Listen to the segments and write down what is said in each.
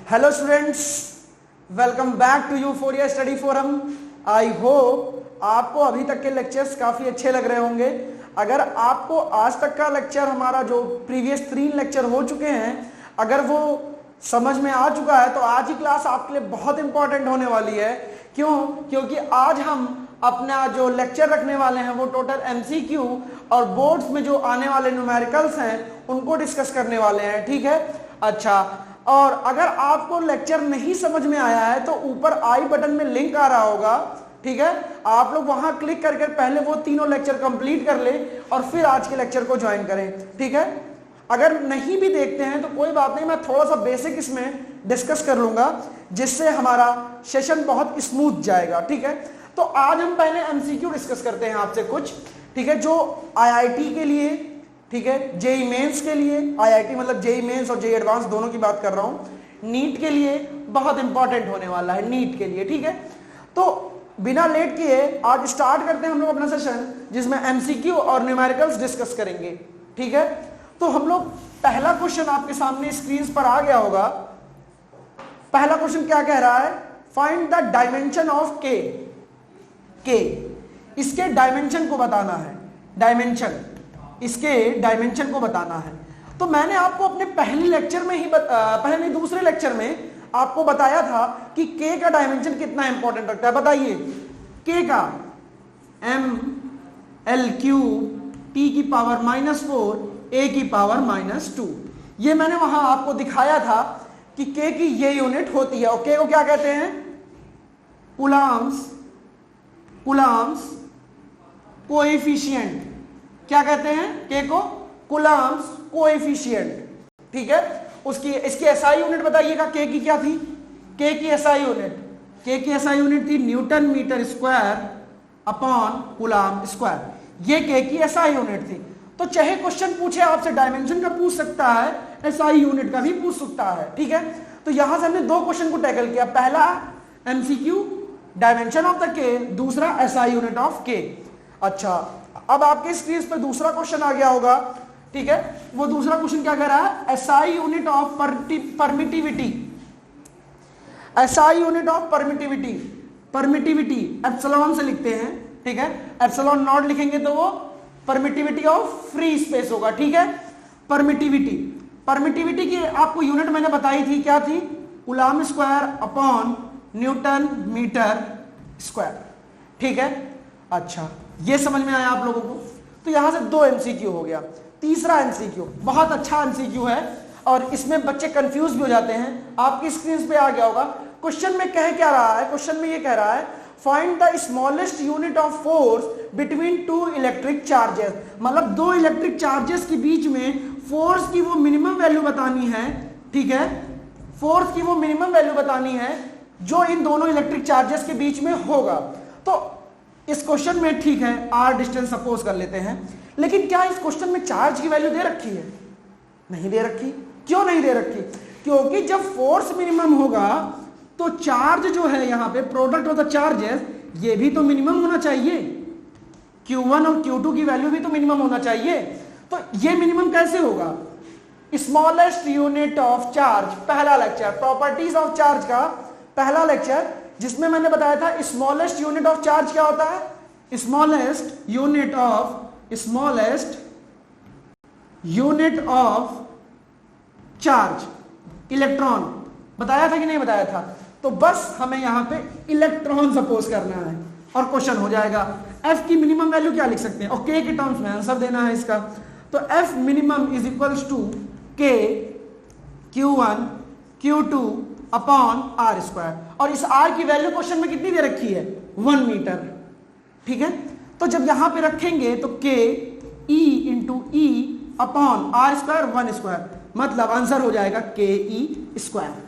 Hello students, welcome back to Euphoria study forum. I hope आपको अभी तक के लेक्चर्स काफी अच्छे लग रहे होंगे। अगर आपको आज तक का लेक्चर, हमारा जो प्रीवियस 3 लेक्चर हो चुके हैं, अगर वो समझ में आ चुका है तो आज ही क्लास आपके लिए बहुत इंपॉर्टेंट होने वाली है। क्यों? क्योंकि आज हम अपना जो लेक्चर रखने वाले हैं वो टोटल एमसीक्यू और बोर्ड्स में जो आने वाले न्यूमेरिकल्स हैं उनको डिस्कस करने वाले हैं। ठीक है, अच्छा। और अगर आपको लेक्चर नहीं समझ में आया है तो ऊपर आई बटन में लिंक आ रहा होगा, ठीक है, आप लोग वहां क्लिक करके पहले वो तीनों लेक्चर कंप्लीट कर ले और फिर आज के लेक्चर को ज्वाइन करें। ठीक है, अगर नहीं भी देखते हैं तो कोई बात नहीं, मैं थोड़ा सा बेसिक इसमें डिस्कस कर लूंगा जिससे हमारा सेशन बहुत स्मूथ जाएगा। ठीक है, तो आज हम पहले एमसीक्यू डिस्कस करते हैं आपसे कुछ, ठीक है, जो आईआईटी के लिए, ठीक है, जेई मेंस के लिए, आईआईटी मतलब जेई मेंस और जेई एडवांस दोनों की बात कर रहा हूं, नीट के लिए बहुत इंपॉर्टेंट होने वाला है, नीट के लिए। ठीक है, तो बिना लेट किए आज स्टार्ट करते हैं हम लोग अपना सेशन जिसमें एमसीक्यू और न्यूमेरिकल्स डिस्कस करेंगे। ठीक है, तो हम लोग पहला क्वेश्चन आपके सामने स्क्रीन पर आ गया होगा। पहला क्वेश्चन क्या कह रहा है? फाइंड द डायमेंशन ऑफ के। इसके डायमेंशन को बताना है, डायमेंशन, इसके डायमेंशन को बताना है। तो मैंने आपको अपने पहले लेक्चर में ही पहले दूसरे लेक्चर में आपको बताया था कि के का डायमेंशन कितना इंपॉर्टेंट रखता है। बताइए, के का ml³ t की पावर -4 a की पावर -2, ये मैंने वहां आपको दिखाया था कि के की ये यूनिट होती है। और के को क्या कहते हैं? Coulomb's coefficient. क्या कहते हैं? के को कूलम्ब्स कोएफिशिएंट। ठीक है, उसकी इसकी एसआई यूनिट बताइएगा। के की क्या थी? के की एसआई यूनिट थी newton metre square upon coulomb square. ये के की एसआई यूनिट थी। तो चाहे क्वेश्चन पूछे आपसे, डायमेंशन का पूछ सकता है, एसआई यूनिट का भी पूछ सकता है। ठीक है, तो यहां से हमने 2 क्वेश्चन को टैकल किया। पहला एमसीक्यू डायमेंशन ऑफ द के, दूसरा एसआई यूनिट ऑफ के। अच्छा, अब आपके स्क्रीन पर दूसरा क्वेश्चन आ गया होगा। ठीक है, वो दूसरा क्वेश्चन क्या कह रहा है? SI unit of permittivity. SI unit of permittivity epsilon से लिखते हैं। ठीक है, एप्सिलॉन नॉट लिखेंगे तो वो परमिटिविटी ऑफ फ्री स्पेस होगा। ठीक है, परमिटिविटी की आपको यूनिट मैंने बताई थी, क्या थी? Coulomb square upon newton metre square. ठीक है, अच्छा, ये समझ में आया आप लोगों को? तो यहां से 2 एमसीक्यू हो गया। तीसरा एमसीक्यू बहुत अच्छा एमसीक्यू है और इसमें बच्चे कंफ्यूज भी हो जाते हैं। आपकी स्क्रीन पे आ गया होगा। क्वेश्चन में कह क्या रहा है? क्वेश्चन में ये कह रहा है find the smallest unit of force between 2 electric charges. मतलब 2 इलेक्ट्रिक चार्जेस के बीच में फोर्स की वो मिनिमम वैल्यू बतानी है। ठीक है, फोर्स की वो मिनिमम वैल्यू बतानी है जो इन दोनों इलेक्ट्रिक चार्जेस के बीच में होगा। तो इस क्वेश्चन में, ठीक है, r डिस्टेंस सपोज कर लेते हैं, लेकिन क्या इस क्वेश्चन में चार्ज की वैल्यू दे रखी है? नहीं दे रखी। क्यों नहीं दे रखी? क्योंकि जब फोर्स मिनिमम होगा तो चार्ज जो है यहाँ पे, प्रोडक्ट ऑफ द चार्जेस, ये भी तो मिनिमम होना चाहिए। Q1 और Q2 की वैल्यू भी तो मिनिमम होना चाहिए। तो ये मिनिमम कैसे होगा? स्मॉलेस्ट यूनिट ऑफ चार्ज, पहला लेक्चर प्रॉपर्टीज ऑफ चार्ज का पहला लेक्चर, जिसमें मैंने बताया था स्मॉलेस्ट यूनिट ऑफ चार्ज क्या होता है? Smallest unit of charge electron. बताया था कि नहीं बताया था? तो बस हमें यहां पे इलेक्ट्रॉन सपोज करना है और क्वेश्चन हो जाएगा। एफ की मिनिमम वैल्यू क्या लिख सकते हैं? और के के टर्म्स में आंसर देना है इसका। तो F minimum is equals to K Q1 Q2 upon R square. और इस आर की वैल्यू क्वेश्चन में कितनी दे रखी है? 1 मीटर। ठीक है, तो जब यहां पे रखेंगे तो K E into E upon R square 1 square, मतलब आंसर हो जाएगा के ई स्क्वायर।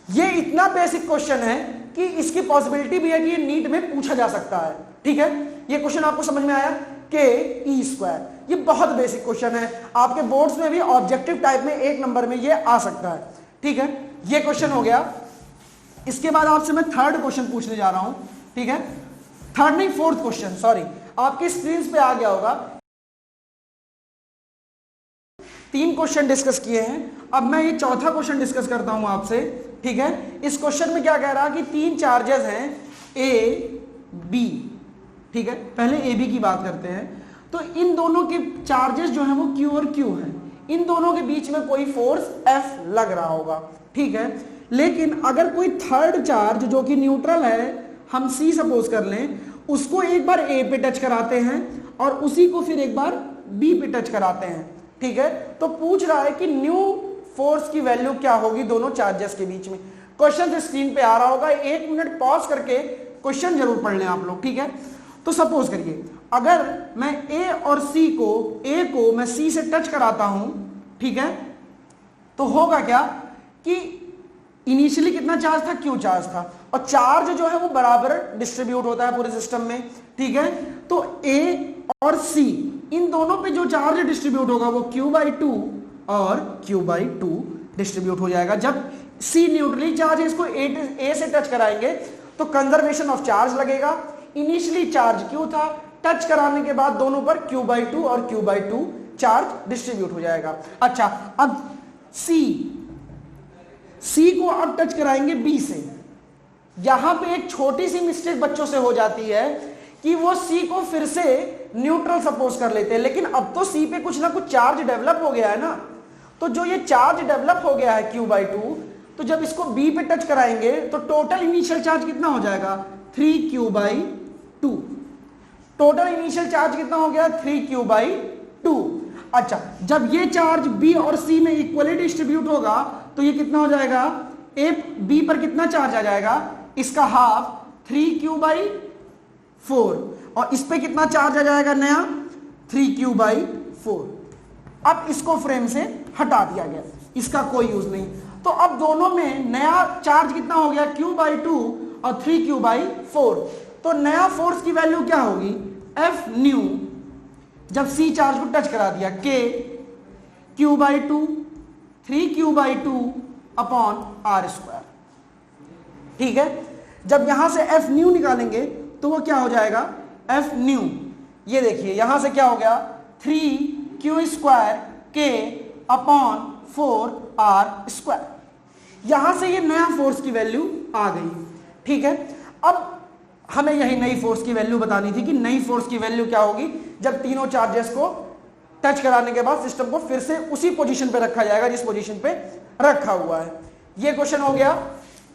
ये इतना बेसिक क्वेश्चन है कि इसकी पॉसिबिलिटी भी है कि ये नीट में पूछा जा सकता है। ठीक है, ये क्वेश्चन आपको समझ में आया? के ई स्क्वायर, ये बहुत बेसिक क्वेश्चन है। आपके बोर्ड्स में भी ऑब्जेक्टिव टाइप में 1 नंबर में ये आ सकता है। ठीक है, ये क्वेश्चन हो गया। इसके बाद आपसे मैं 3rd क्वेश्चन पूछने जा रहा हूं। ठीक है, 3rd नहीं 4th क्वेश्चन, सॉरी, आपकी स्क्रीन पे आ गया होगा। 3 क्वेश्चन डिस्कस किए हैं। अब मैं ये चौथा क्वेश्चन डिस्कस करता हूं आपसे, ठीक है। इस क्वेश्चन में क्या कह रहा है कि 3 चार्जेस हैं ए बी, ठीक है। पहले ए बी की बात करते हैं। तो इन दोनों के चार्जेस जो हैं वो क्यू और क्यू हैं। इन दोनों के बीच में कोई फोर्स एफ लग रहा होगा, ठीक है। लेकिन अगर कोई थर्ड चार्ज जो कि न्यूट्रल है, हम सी सपोज कर लें, उसको एक बार ए पे टच कराते हैं और उसी को फिर एक बार बी पे टच कराते हैं, ठीक है। तो पूछ रहा है कि न्यू फोर्स की वैल्यू क्या होगी दोनों चार्जेस के बीच में। क्वेश्चन स्क्रीन पे आ रहा होगा, 1 मिनट पॉज करके क्वेश्चन जरूर पढ़ लें आप लोग, ठीक है। तो सपोज करिए अगर मैं ए और सी को, ए को मैं सी से टच कराता हूं, ठीक है, तो होगा क्या कि इनिशियली कितना चार्ज था, क्यू चार्ज था, और चार्ज जो है वो बराबर डिस्ट्रीब्यूट होता है पूरे सिस्टम में, ठीक है। तो ए और सी इन दोनों पे जो चार्ज डिस्ट्रीब्यूट होगा वो Q/2 और Q/2 डिस्ट्रीब्यूट हो जाएगा। जब सी न्यूट्रली चार्ज है, इसको ए से टच कराएंगे तो कंजर्वेशन ऑफ चार्ज लगेगा। इनिशियली चार्ज क्यू था, टच कराने के बाद दोनों पर Q/2 और Q/2 चार्ज डिस्ट्रीब्यूट हो जाएगा। अच्छा, अब सी को अब टच कराएंगे बी से। यहां पे एक छोटी सी मिस्टेक बच्चों से हो जाती है कि वो सी को फिर से न्यूट्रल सपोज कर लेते हैं, लेकिन अब तो सी पे कुछ ना कुछ चार्ज डेवलप हो गया है ना। तो जो ये चार्ज डेवलप हो गया है Q/2, तो जब इसको बी पे टच कराएंगे तो टोटल इनिशियल चार्ज कितना हो जाएगा, 3Q/2। टोटल इनिशियल चार्ज कितना हो गया, 3Q/2। अच्छा, जब ये चार्ज बी और सी में इक्वली डिस्ट्रीब्यूट होगा तो ये कितना हो जाएगा, ए बी पर कितना चार्ज आ जाएगा, इसका हाफ 3Q/4, और इस पे कितना चार्ज आ जाएगा नया, 3Q/4। अब इसको फ्रेम से हटा दिया गया, इसका कोई यूज नहीं। तो अब दोनों में नया चार्ज कितना हो गया, Q/2 और 3Q/4। तो नया फोर्स की वैल्यू क्या होगी, एफ न्यू, जब सी चार्ज को टच करा दिया, K Q/2 3Q/2 upon R², ठीक है। जब यहां से एफ न्यू निकालेंगे तो वो क्या हो जाएगा, एफ न्यू, ये देखिए यहां से क्या हो गया, 3Q² K अपॉन 4R²। यहां से ये नया फोर्स की वैल्यू आ गई, ठीक है। अब हमें यही नई फोर्स की वैल्यू बतानी थी कि नई फोर्स की वैल्यू क्या होगी जब तीनों चार्जेस को टच कराने के बाद सिस्टम को फिर से उसी पोजीशन पे रखा जाएगा जिस पोजीशन पे रखा हुआ है। ये क्वेश्चन हो गया,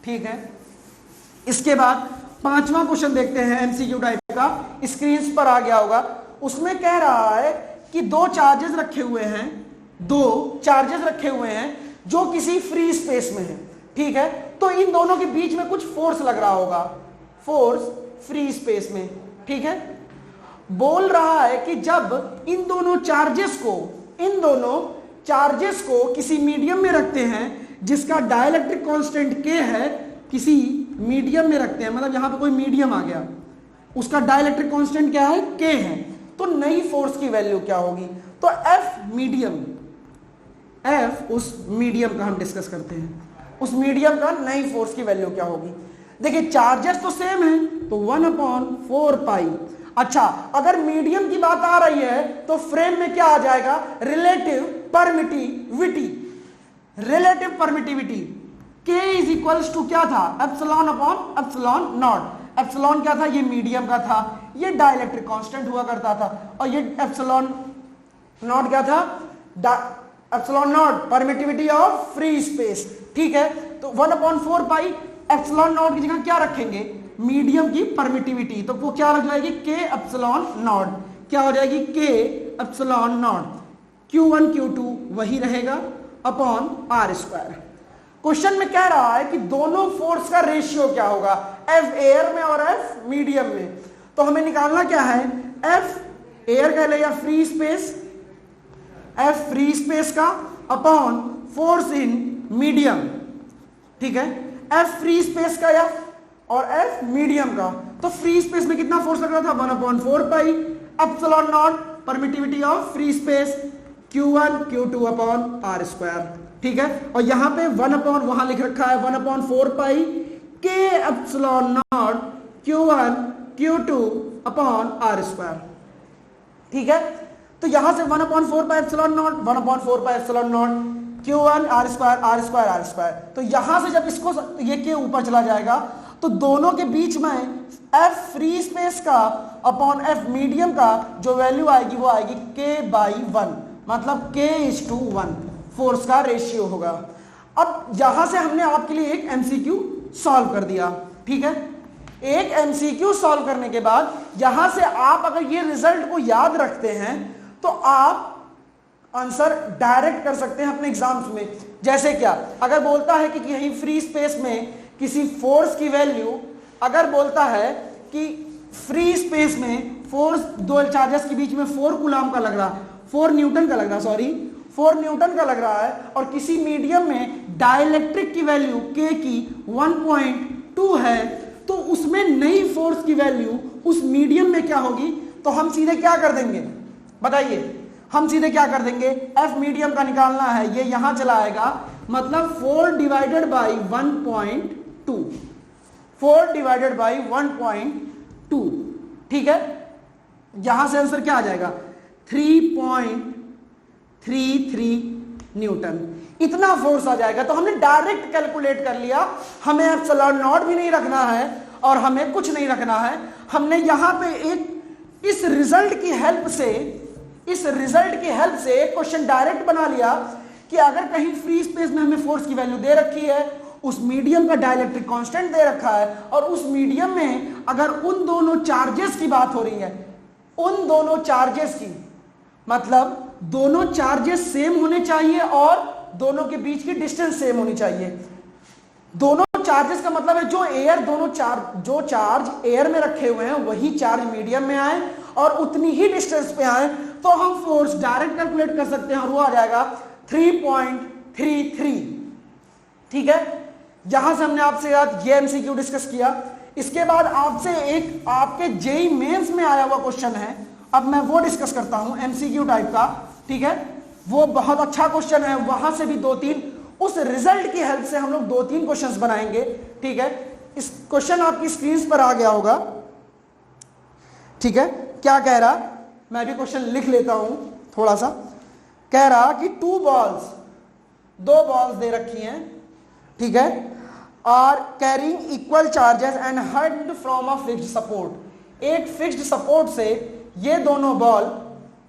ठीक है। इसके बाद 5वां क्वेश्चन देखते हैं, एमसीक्यू टाइप का, स्क्रीन पर आ गया होगा। उसमें कह रहा है कि दो चार्जेस रखे हुए हैं जो किसी फ्री स्पेस में है, ठीक है। तो इन दोनों के बीच में कुछ फोर्स लग रहा होगा, फोर्स फ्री स्पेस में, ठीक है। बोल रहा है कि जब इन दोनों चार्जेस को किसी मीडियम में रखते हैं जिसका डाइलेक्ट्रिक कांस्टेंट K है, किसी मीडियम में रखते हैं, मतलब यहां पे कोई मीडियम आ गया, उसका डाइलेक्ट्रिक कांस्टेंट क्या है, K है, तो नई फोर्स की वैल्यू क्या होगी। तो F उस मीडियम का हम डिस्कस करते हैं, उस मीडियम का नई फोर्स की वैल्यू क्या होगी। देखिए चार्जेस तो सेम है, तो 1/4π। अच्छा, अगर मीडियम की बात आ रही है तो फ्रेम में क्या आ जाएगा, relative permittivity. K is equals to क्या था, ε/ε0। एप्सिलॉन क्या था, ये मीडियम का था, ये डाइलेक्ट्रिक कांस्टेंट हुआ करता था, और ये ε0 क्या था, ε0 परमिटिविटी ऑफ फ्री स्पेस, ठीक है। तो 1/4π ε0 की जगह क्या रखेंगे, मीडियम की परमिटिविटी, तो वो क्या लग जाएगी, K ε0, क्या हो जाएगी, K ε0। Q1 Q2 वही रहेगा अपॉन R²। क्वेश्चन में कह रहा है कि दोनों फोर्स का रेशियो क्या होगा, F एयर में और F मीडियम में। तो हमें निकालना क्या है, F एयर का ले या free space, F free space का अपॉन फोर्स इन मीडियम, ठीक है। F फ्री स्पेस का या और F मीडियम का, तो फ्री स्पेस में कितना फोर्स लग रहा था, 1/4π ε0 permittivity of free space, Q1 Q2 upon R², ठीक है। और यहां पे वहां लिख रखा है 1/4π K ε0 Q1 Q2 upon R², ठीक है। तो यहां से 1/4 pi epsilon not, 1/4 pi epsilon not Q1 R square R square R square. तो यहां से जब इसको ये के ऊपर चला जाएगा तो दोनों के बीच में F फ्री स्पेस का अपॉन F मीडियम का जो वैल्यू आएगी वो आएगी K/1, मतलब K:1 फोर्स का रेशियो होगा। अब यहां से हमने आपके लिए एक MCQ सॉल्व कर दिया, ठीक है। एक MCQ सॉल्व करने के बाद यहां से आप अगर ये रिजल्ट को याद रखते हैं तो आप आंसर डायरेक्ट कर सकते हैं अपने एग्जाम्स में। जैसे क्या, अगर बोलता है कि यही फ्री स्पेस में किसी फोर्स की वैल्यू, अगर बोलता है कि फ्री स्पेस में फोर्स दो चार्जेस के बीच में 4 कूलम का लग रहा, 4 न्यूटन का लग रहा, 4 न्यूटन का लग रहा है, और किसी मीडियम में डाइलेक्ट्रिक की वैल्यू K की 1.2 है, तो उसमें नई फोर्स की वैल्यू उस मीडियम में क्या होगी? तो हम सीधे क्या कर देंगे, बताइए, हम सीधे क्या कर देंगे, F मीडियम का निकालना है, ये यहां चला आएगा, मतलब 4 डिवाइडेड बाई 1.2, 4 डिवाइडेड बाई 1.2, ठीक है। यहां से आंसर क्या आ जाएगा, 3.33 न्यूटन, इतना फोर्स आ जाएगा। तो हमने डायरेक्ट कैलकुलेट कर लिया, हमें एप्सिलॉन नॉट भी नहीं रखना है और हमें कुछ नहीं रखना है। हमने यहां पे एक इस रिजल्ट की हेल्प से एक क्वेश्चन डायरेक्ट बना लिया कि अगर कहीं फ्री स्पेस में हमें फोर्स की वैल्यू दे रखी है, उस मीडियम का डाइलेक्ट्रिक कांस्टेंट दे रखा है, और उस मीडियम में अगर उन दोनों चार्जेस की बात हो रही है, उन दोनों चार्जेस की, मतलब दोनों चार्जेस सेम होने चाहिए और दोनों के बीच की डिस्टेंस सेम होनी चाहिए। दोनों चार्जेस का मतलब है जो चार्ज एयर में रखे हुए हैं वही चार्ज मीडियम में आए और उतनी ही डिस्टेंस पे आए, तो हम फोर्स डायरेक्ट कैलकुलेट कर सकते हैं और वो आ जाएगा 3.33, ठीक है। यहां से हमने आपसे ये MCQ डिस्कस किया। इसके बाद आपसे एक आपके जेईई मेंस में आया हुआ क्वेश्चन है, अब मैं वो डिस्कस करता हूं, MCQ टाइप का, ठीक है। वो बहुत अच्छा क्वेश्चन है, वहां से भी 2-3 उस रिजल्ट की हेल्प से हम लोग 2-3 क्वेश्चंस बनाएंगे, ठीक है। इस क्वेश्चन आपकी स्क्रीन पर आ गया होगा, ठीक है। क्या कह रहा, मैं भी क्वेश्चन लिख लेता हूं थोड़ा सा। कह रहा कि 2 बॉल्स दे रखी हैं, ठीक है, are carrying equal charges and heard from a fixed support. एक फिक्स्ड सपोर्ट से ये दोनों बॉल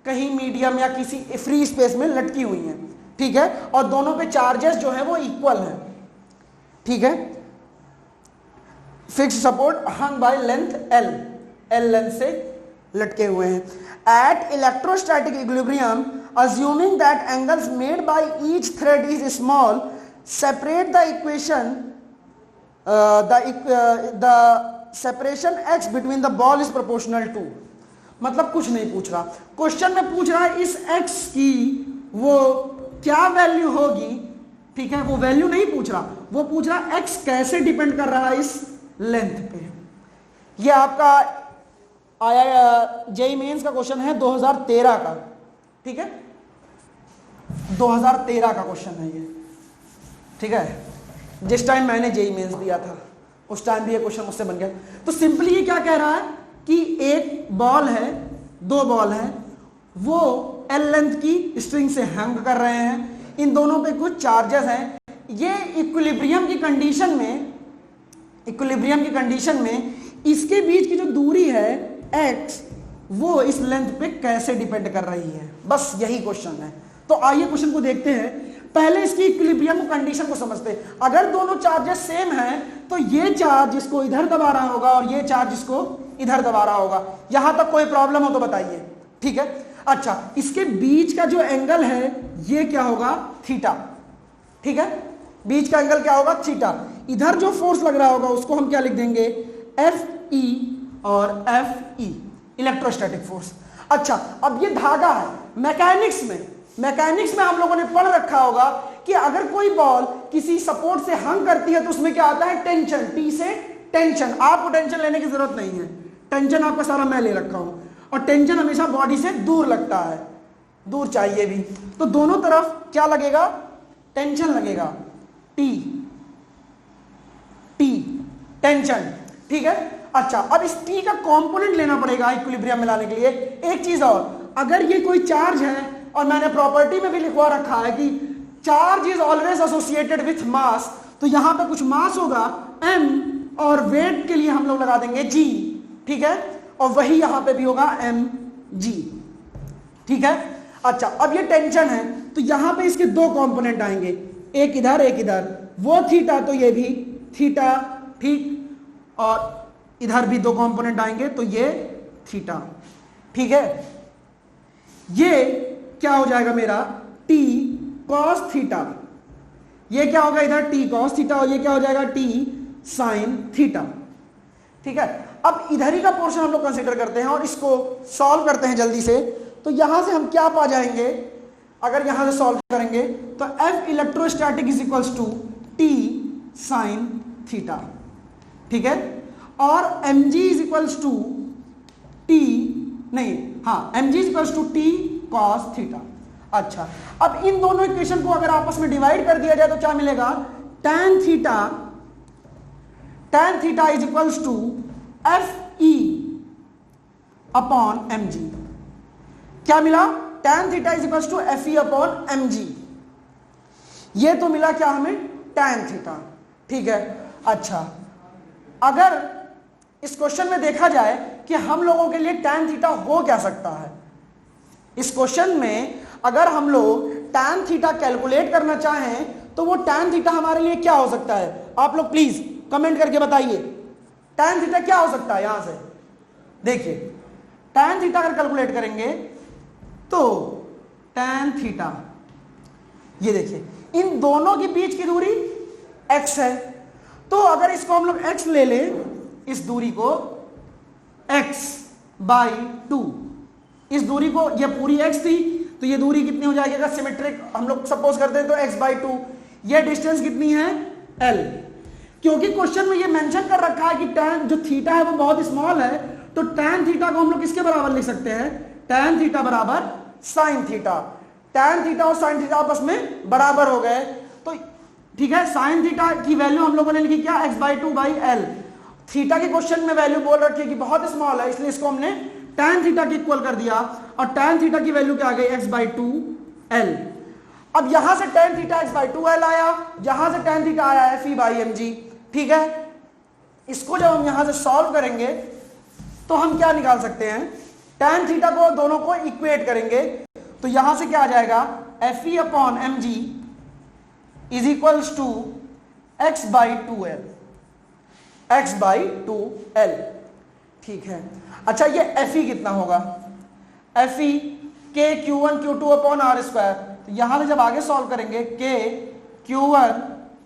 कहीं मीडियम या किसी फ्री स्पेस में लटकी हुई हैं, ठीक है, और दोनों पे चार्जेस जो है वो इक्वल हैं, ठीक है। Fixed support hung by length L length से लटके हुए हैं। At electrostatic equilibrium assuming that angles made by each thread is small, separate the equation the separation x between the ball is proportional to। मतलब कुछ नहीं पूछ रहा, question में पूछ रहा है इस x की वो क्या वैल्यू होगी, ठीक है, वो वैल्यू नहीं पूछ रहा, वो पूछ रहा x कैसे डिपेंड कर रहा है इस लेंथ पे। ये आपका आया जेईई मेंस का क्वेश्चन है 2013 का, ठीक है, 2013 का क्वेश्चन है ये, ठीक है। जिस टाइम मैंने जेईई मेंस दिया था उस टाइम भी ये क्वेश्चन मुझसे बन गया। तो सिंपली ये क्या कह रहा है कि एक बॉल है, 2 बॉल है, वो L लेंथ की स्ट्रिंग से हैंग कर रहे हैं, इन दोनों पे कुछ चार्जेस हैं। ये इक्विलिब्रियम की कंडीशन में इसके बीच की जो दूरी है x, वो इस लेंथ पे कैसे डिपेंड कर रही है, बस यही क्वेश्चन है। तो आइए क्वेश्चन को देखते हैं। पहले इसकी इक्विलिब्रियम कंडीशन को समझते हैं। अगर दोनों चार्जेस सेम हैं तो ये चार्ज इसको इधर दबा रहा होगा और ये चार्ज इसको इधर दबा रहा होगा। यहां तक कोई प्रॉब्लम हो तो बताइए, ठीक है। अच्छा, इसके बीच का जो एंगल है ये क्या होगा, थीटा, ठीक है, बीच का एंगल क्या होगा, थीटा। इधर जो फोर्स लग रहा होगा उसको हम क्या लिख देंगे, Fe और Fe, इलेक्ट्रोस्टैटिक फोर्स। अच्छा, अब ये धागा है, मैकेनिक्स में हम लोगों ने पढ़ रखा होगा कि अगर कोई बॉल किसी सपोर्ट से हंग करती है तो उसमें क्या आता है, टेंशन, टी से टेंशन। आपको टेंशन लेने की जरूरत नहीं है, टेंशन आपका सारा मैं ले रखा हूं, और टेंशन हमेशा बॉडी से दूर लगता है, दूर चाहिए भी, तो दोनों तरफ क्या लगेगा, टेंशन लगेगा, टी टेंशन, ठीक है। अच्छा, अब इस टी का कंपोनेंट लेना पड़ेगा इक्विलिब्रियम में लाने के लिए। एक चीज और, अगर ये कोई चार्ज है, और मैंने प्रॉपर्टी में भी लिखवा रखा है कि charge is always associated with mass, तो यहां पे कुछ मास होगा m, और वेट के लिए हम लोग लगा देंगे g, ठीक है, और वही यहां पे भी होगा mg, ठीक है। अच्छा, अब ये टेंशन है तो यहां पे इसके दो कंपोनेंट आएंगे, एक इधर एक इधर, वो थीटा तो ये भी थीटा, ठीक, और इधर भी दो कंपोनेंट आएंगे तो ये थीटा, ठीक है। ये क्या हो जाएगा मेरा t cos थीटा, ये क्या होगा इधर t cos थीटा, और ये क्या हो जाएगा t sin थीटा, ठीक है। अब इधर ही का पोर्शन हम लोग कंसीडर करते हैं और इसको सॉल्व करते हैं जल्दी से। तो यहां से हम क्या पा जाएंगे, अगर यहां से सॉल्व करेंगे तो F electrostatic is equals to T sin theta, ठीक है, और mg is equals to T, नहीं, हाँ, mg is equals to T cos theta. अच्छा, अब इन दोनों इक्वेशन को अगर आपस में डिवाइड कर दिया जाए तो क्या मिलेगा, tan theta is equals to Fe upon mg। क्या मिला, tan theta is equals to Fe upon mg, ये तो मिला क्या हमें, tan थीटा, ठीक है। अच्छा, अगर इस क्वेश्चन में देखा जाए कि हम लोगों के लिए tan थीटा हो क्या सकता है, इस क्वेश्चन में अगर हम लोग tan थीटा कैलकुलेट करना चाहें तो वो tan थीटा हमारे लिए क्या हो सकता है, आप लोग प्लीज कमेंट करके बताइए, tan थीटा क्या हो सकता है। यहां से देखिए, tan थीटा अगर कैलकुलेट करेंगे तो tan थीटा, ये देखिए इन दोनों के बीच की दूरी x है, तो अगर इसको हम लोग x ले लें, इस दूरी को x/2, इस दूरी को, ये पूरी x थी तो ये दूरी कितनी हो जाएगी, अगर सिमेट्रिक हम लोग सपोज करते हैं तो x/2, ये डिस्टेंस कितनी है l, क्योंकि क्वेश्चन में ये मेंशन कर रखा है कि tan जो थीटा है वो बहुत स्मॉल है, तो tan थीटा को हम लोग किसके बराबर लिख सकते हैं, tan थीटा बराबर sin थीटा, tan थीटा और sin थीटा आपस में बराबर हो गए, तो ठीक है, sin थीटा की वैल्यू हम लोगों ने लिखी क्या, x/2/l, थीटा के क्वेश्चन में वैल्यू बोल रखी है कि बहुत स्मॉल है, इसलिए इसको हमने tan थीटा के इक्वल कर दिया, और tan थीटा की वैल्यू क्या आ गई, x/2l। अब यहां से tan थीटा x/2l आया, यहां से tan थीटा आया Fe/mg, ठीक है। इसको जब हम यहां से सॉल्व करेंगे तो हम क्या निकाल सकते हैं, tan थीटा को दोनों को इक्वेट करेंगे तो यहां से क्या आ जाएगा, Fe upon mg is equals to x/2l, x/2l, ठीक है। अच्छा, ये Fe कितना होगा, Fe k q1 q2 upon r square, तो यहां से जब आगे सॉल्व करेंगे k q1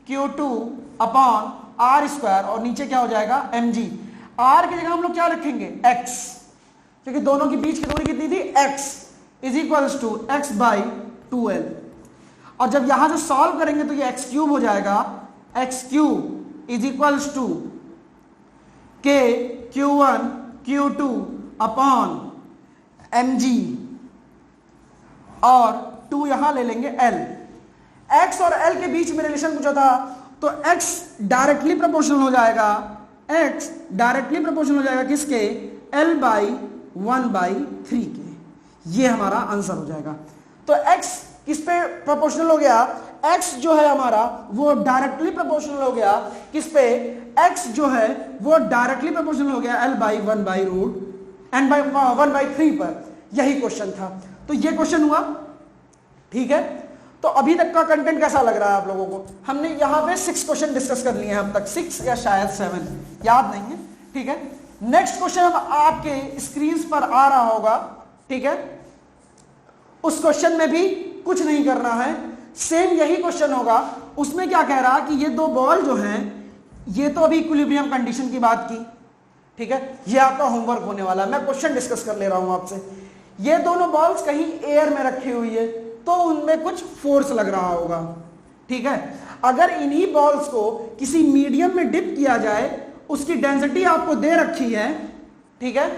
q2 upon r square, और नीचे क्या हो जाएगा mg, r की जगह हम लोग क्या रखेंगे, x, क्योंकि दोनों के बीच की दूरी कितनी थी, x is equals to x/2l, और जब यहां से सॉल्व करेंगे तो ये x क्यूब हो जाएगा, x cube is equals to k q1 q2 upon mg, और 2 यहां ले लेंगे l, x और l के बीच में रिलेशन पूछा था तो x डायरेक्टली प्रोपोर्शनल हो जाएगा, x डायरेक्टली प्रोपोर्शनल हो जाएगा किसके, l/1/3 के, ये हमारा आंसर हो जाएगा। तो x किस पे प्रोपोर्शनल हो गया, x जो है हमारा वो डायरेक्टली प्रोपोर्शनल हो गया किस पे, x जो है वो डायरेक्टली प्रोपोर्शनल हो गया l/1/√n/1/3 पर, यही क्वेश्चन था। तो ये क्वेश्चन हुआ, ठीक है। तो अभी तक का कंटेंट कैसा लग रहा है आप लोगों को, हमने यहाँ पे 6 क्वेश्चन डिस्कस कर लिए हैं अब तक, 6 या शायद 7, याद नहीं है, ठीक है। नेक्स्ट क्वेश्चन अब आपके स्क्रीन पर आ रहा होगा, ठीक है। उस क्वेश्चन में भी कुछ नहीं करना है, सेम यही क्वेश्चन होगा। उसमें क्या कह रहा कि ये दो बॉल जो हैं, ये तो अभी इक्विलिब्रियम कंडीशन की बात की, ठीक है, ये आपका होमवर्क होने वाला है, मैं क्वेश्चन डिस्कस कर ले रहा हूं आपसे। ये दोनों बॉल्स कहीं एयर में रखी हुई है तो उनमें कुछ फोर्स लग रहा होगा, ठीक है। अगर इन्हीं बॉल्स को किसी मीडियम में डिप किया जाए, उसकी डेंसिटी आपको दे रखी है, ठीक है,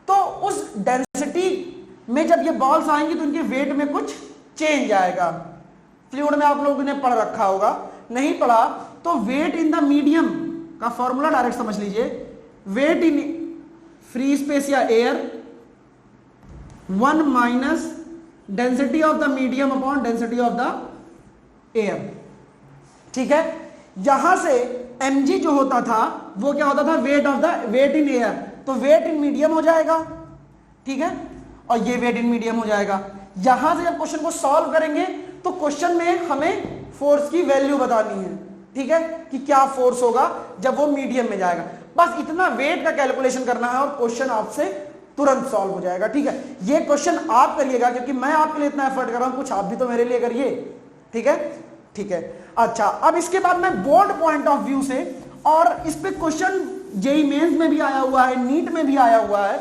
तो उस डेंसिटी में जब ये बॉल्स आएंगी तो उनके वेट में कुछ चेंज आएगा। फ्लूइड में आप लोगों ने पढ़ रखा होगा, नहीं पढ़ा तो वेट इन द मीडियम का फॉर्मूला डायरेक्ट समझ लीजिए, वेट इन फ्री स्पेस या air 1 minus density of the medium upon density of the air. ठीक है, यहां से mg जो होता था वो क्या होता था, वेट इन एयर, तो वेट इन मीडियम हो जाएगा। ठीक है, और ये वेट इन मीडियम हो जाएगा। यहां से जब क्वेश्चन को सॉल्व करेंगे तो क्वेश्चन में हमें फोर्स की वैल्यू बतानी है। ठीक है, कि क्या फोर्स होगा जब वो मीडियम में जाएगा, बस इतना वेट का कैलकुलेशन करना है और क्वेश्चन आपसे तुरंत सॉल्व हो जाएगा। ठीक है, ये क्वेश्चन आप करिएगा क्योंकि मैं आपके लिए इतना एफर्ट कर रहा हूं, कुछ आप भी तो मेरे लिए करिए। ठीक है, ठीक है। अच्छा, अब इसके बाद मैं बोर्ड पॉइंट ऑफ व्यू से, और इस पे क्वेश्चन जेईई मेंस में भी आया हुआ है, नीट में भी आया हुआ है,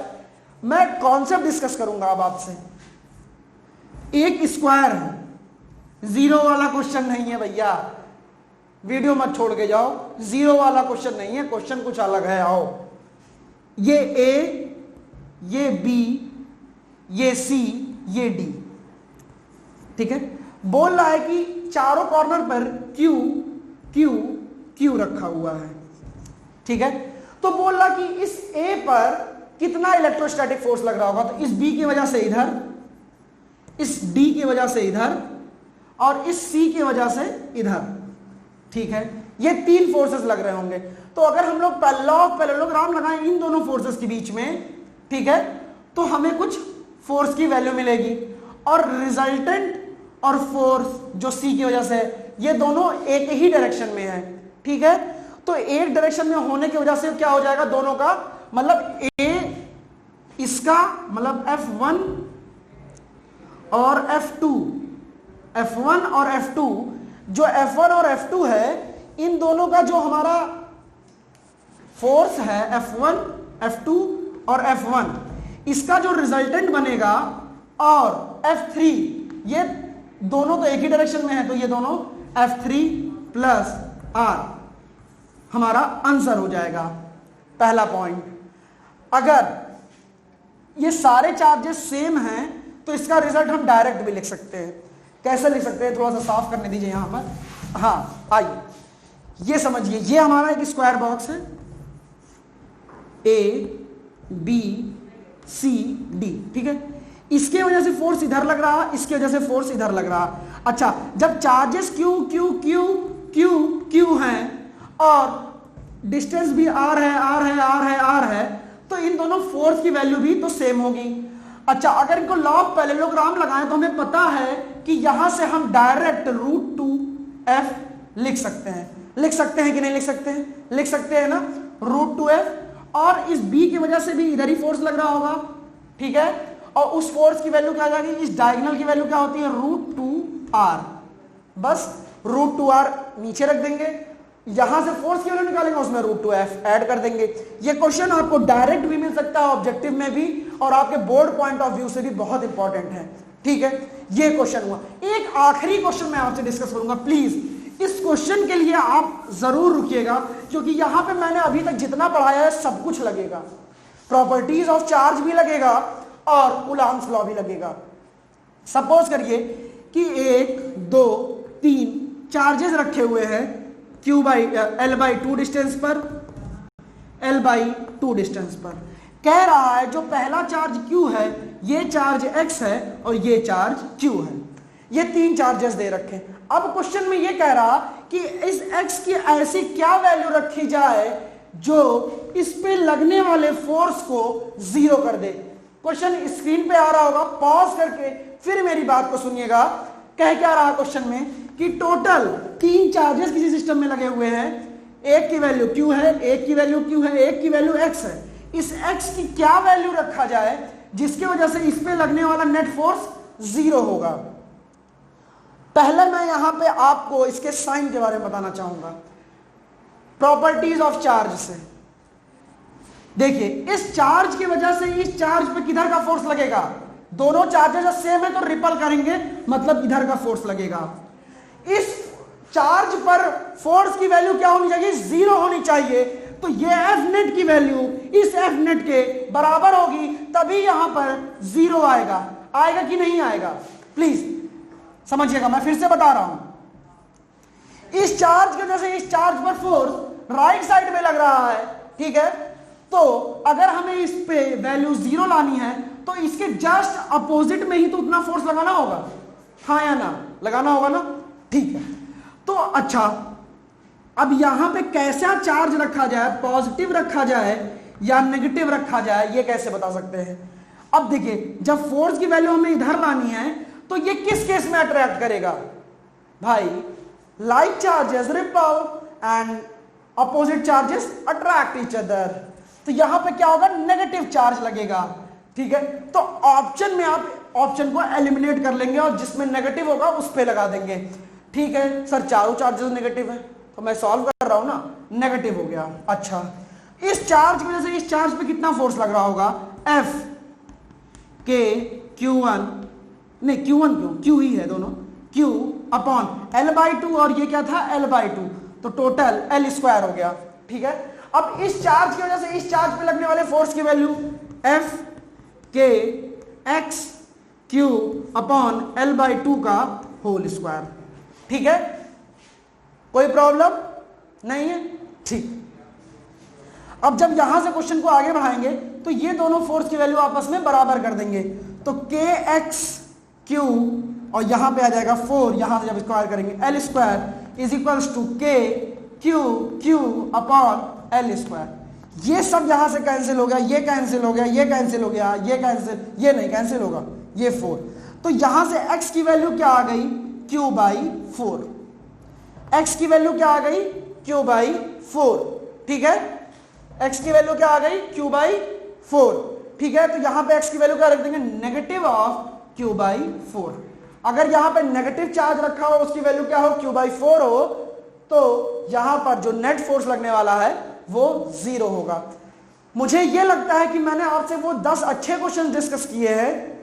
मैं कॉन्सेप्ट डिस्कस करूंगा अब आपसे। एक स्क्वायर है, जीरो वाला क्वेश्चन नहीं है भैया, वीडियो मत छोड़ के जाओ, जीरो वाला क्वेश्चन नहीं है, क्वेश्चन कुछ अलग है। आओ, ये ए, ये बी, ये सी, ये डी। ठीक है, बोल रहा है कि चारों कॉर्नर पर क्यू क्यू क्यू रखा हुआ है। ठीक है, तो बोल रहा कि इस ए पर कितना इलेक्ट्रोस्टैटिक फोर्स लग रहा होगा, तो इस बी की वजह से इधर, इस डी की वजह से इधर, और इस सी की वजह से इधर। ठीक है, ये तीन फोर्सेस लग रहे होंगे। तो अगर हम लोग लॉ ऑफ पैरेललोग्राम लगाएं इन दोनों फोर्सेस के बीच में, ठीक है, तो हमें कुछ फोर्स की वैल्यू मिलेगी, और रिजल्टेंट और फोर्स जो सी की वजह से, ये दोनों एक ही डायरेक्शन में है। ठीक है, तो एक डायरेक्शन में होने की वजह से क्या हो जाएगा, दोनों का मतलब ए, इसका मतलब F1 और F2, F1 और F2, जो F1 और F2 है, इन दोनों का जो हमारा फोर्स है F1, F2 और F1, इसका जो रिजल्टेंट बनेगा, और F3, ये दोनों तो एक ही डायरेक्शन में है, तो ये दोनों F3 प्लस R हमारा आंसर हो जाएगा। पहला पॉइंट, अगर ये सारे चार्जेस सेम हैं तो इसका रिजल्ट हम डायरेक्ट भी लिख सकते हैं। कैसे लिख सकते हैं, थोड़ा सा साफ करने दीजिए यहां पर। हाँ, आइए, ये समझिए, ये हमारा एक स्क्वायर बॉक्स है, ए बी सी डी। ठीक है, इसके वजह से फोर्स इधर लग रहा, इसकी वजह से फोर्स इधर लग रहा। अच्छा, जब charges Q Q Q Q Q हैं और डिस्टेंस भी आर है, आर है, आर है, आर है, तो इन दोनों फोर्स की वैल्यू भी तो सेम होगी। अच्छा, अगर इनको लॉ ऑफ पैरेललोग्राम लगाएं तो हमें पता है कि यहां से हम डायरेक्ट √2f लिख सकते हैं। लिख सकते हैं कि नहीं लिख सकते हैं? लिख सकते हैं ना, √2f। और इस b की वजह से भी इधर ही फोर्स लग रहा होगा। ठीक है, और उस फोर्स की वैल्यू क्या आ जाएगी, इस डायगोनल की वैल्यू क्या होती है, √2r। बस √2r नीचे रख देंगे, यहां से फोर्स की वैल्यू निकालेंगे, उसमें √2f ऐड कर देंगे। ये क्वेश्चन आपको डायरेक्ट भी मिल सकता है, ऑब्जेक्टिव में भी, और आपके बोर्ड पॉइंट ऑफ व्यू से भी बहुत इंपॉर्टेंट है। ठीक है, ये क्वेश्चन हुआ। एक आखिरी क्वेश्चन मैं आपसे डिस्कस करूंगा, प्लीज इस क्वेश्चन के लिए आप जरूर रुकिएगा, क्योंकि यहां पे मैंने अभी तक जितना पढ़ाया है सब कुछ लगेगा। प्रॉपर्टीज ऑफ चार्ज भी लगेगा और कूलॉम्स लॉ भी लगेगा। सपोज करिए कि 1 2 3 चार्जेस रखे हुए हैं L/2 डिस्टेंस पर, L/2 डिस्टेंस पर। कह रहा है जो पहला चार्ज Q है, ये चार्ज X है और ये चार्ज Q है। ये तीन चार्जेस दे रखे। अब क्वेश्चन में ये कह रहा कि इस X की ऐसी क्या वैल्यू रखी जाए जो इस पे लगने वाले फोर्स को 0 कर दे। क्वेश्चन स्क्रीन पे आ रहा होगा, पॉज करके फिर मेरी बात को सुनिएगा। कह क्या रहा क्वेश्चन में कि टोटल 3 चार्जेस किसी सिस्टम में लगे हुए हैं, एक की वैल्यू Q है, एक की वैल्यू Q है, एक की वैल्यू X है। इस X की क्या वैल्यू रखा जाए जिसकी वजह से इस पे लगने वाला नेट फोर्स 0 होगा। पहले मैं यहां पे आपको इसके साइन के बारे में बताना चाहूंगा, प्रॉपर्टीज ऑफ चार्ज से। देखिए, इस चार्ज की वजह से इस चार्ज पे किधर का फोर्स लगेगा, दोनों चार्जेस सेम है तो रिपल करेंगे, मतलब इधर का फोर्स लगेगा। इस चार्ज पर फोर्स की वैल्यू क्या होनी चाहिए, 0 होनी चाहिए। तो ये F नेट की वैल्यू इस F नेट के बराबर होगी, तभी यहां पर 0 आएगा। आएगा कि नहीं आएगा, प्लीज समझिएगा, मैं फिर से बता रहा हूं। इस चार्ज की वजह से इस चार्ज पर फोर्स राइट साइड में लग रहा है। ठीक है, तो अगर हमें इस पे वैल्यू 0 लानी है तो इसके जस्ट अपोजिट में ही तो उतना फोर्स लगाना होगा, हाँ या ना, लगाना होगा ना, ठीक है। तो अच्छा, अब यहां पे कैसा चार्ज रखा जाए, पॉजिटिव रखा जाए या नेगेटिव रखा जाए, ये कैसे बता सकते हैं? अब देखिए, जब फोर्स की वैल्यू हमें इधर लानी है तो ये किस केस में अट्रैक्ट करेगा भाई? Like charges ripple and opposite charges attract each other. तो यहां पे क्या होगा? नेगेटिव चार्ज लगेगा, ठीक है। तो ऑप्शन में आप ऑप्शन को एलिमिनेट कर लेंगे और जिसमें नेगेटिव होगा उस पे लगा देंगे, ठीक है। सर चारों चार्जेस नेगेटिव है, तो मैं सॉल्व कर रहा हूं ना, नेगेटिव हो गया। अच्छा, इस चार्ज की वजह से इस चार्ज पे कितना फोर्स लग रहा होगा? F के Q1, नहीं Q1 क्यों, Q ही है दोनों, Q अपॉन L/2 और ये क्या था? L/2, तो टोटल L² हो गया, ठीक है। अब इस चार्ज की वजह से इस चार्ज पे लगने वाले फोर्स की वैल्यू F के x Q अपॉन L/2 का होल स्क्वायर, ठीक है। कोई प्रॉब्लम नहीं है, ठीक। अब जब यहां से क्वेश्चन को आगे बढ़ाएंगे तो ये दोनों फोर्स की वैल्यू आपस में बराबर कर देंगे, तो kx Q और यहां पे आ जाएगा 4, यहां से जब स्क्वायर करेंगे L² is equals to k Q upon L²। ये सब यहां से कैंसिल हो गया, ये कैंसिल हो गया, ये कैंसिल हो गया, ये कैंसिल, ये नहीं कैंसिल होगा, ये 4। तो यहां से x की वैल्यू क्या आ गई? Q/4। x की वैल्यू क्या आ गई? Q/4, ठीक है। x की वैल्यू क्या आ गई? Q/4, ठीक है। तो यहां पे x की वैल्यू क्या रख देंगे? Negative of Q/4। अगर यहां पे नेगेटिव चार्ज रखा हो, उसकी वैल्यू क्या हो? Q/4 हो, तो यहां पर जो नेट फोर्स लगने वाला है वो 0 होगा। मुझे यह लगता है कि मैंने आपसे वो 10 अच्छे क्वेश्चन डिस्कस किए हैं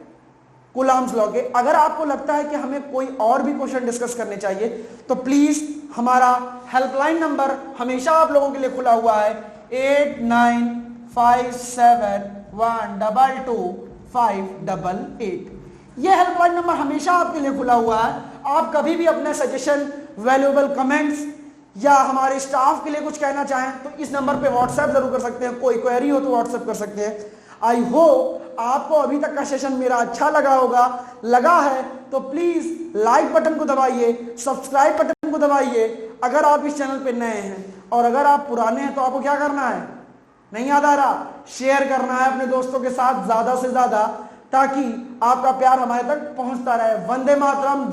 कूलॉम्स लॉ के। अगर आपको लगता है कि हमें कोई और भी क्वेश्चन डिस्कस करने चाहिए तो प्लीज हमारा हेल्पलाइन नंबर हमेशा आप लोगों के लिए खुला हुआ है, 8957122588। यह हेल्पलाइन नंबर हमेशा आपके लिए खुला हुआ है। आप कभी भी अपने सजेशन, वैल्यूएबल कमेंट्स या हमारे स्टाफ के लिए कुछ कहना चाहें तो इस नंबर पे व्हाट्सएप जरूर कर सकते हैं। कोई क्वेरी हो तो व्हाट्सएप कर सकते हैं। आई होप आपको अभी तक का सेशन मेरा अच्छा लगा होगा। लगा है तो प्लीज लाइक बटन को दबाइए, सब्सक्राइब बटन को दबाइए अगर आप इस चैनल पे नए हैं, और अगर आप पुराने हैं तो आपको क्या करना है? नहीं याद आ रहा? शेयर करना है अपने दोस्तों के साथ ज्यादा से ज्यादा, ताकि आपका प्यार हमारे तक पहुंचता रहे। वंदे मातरम।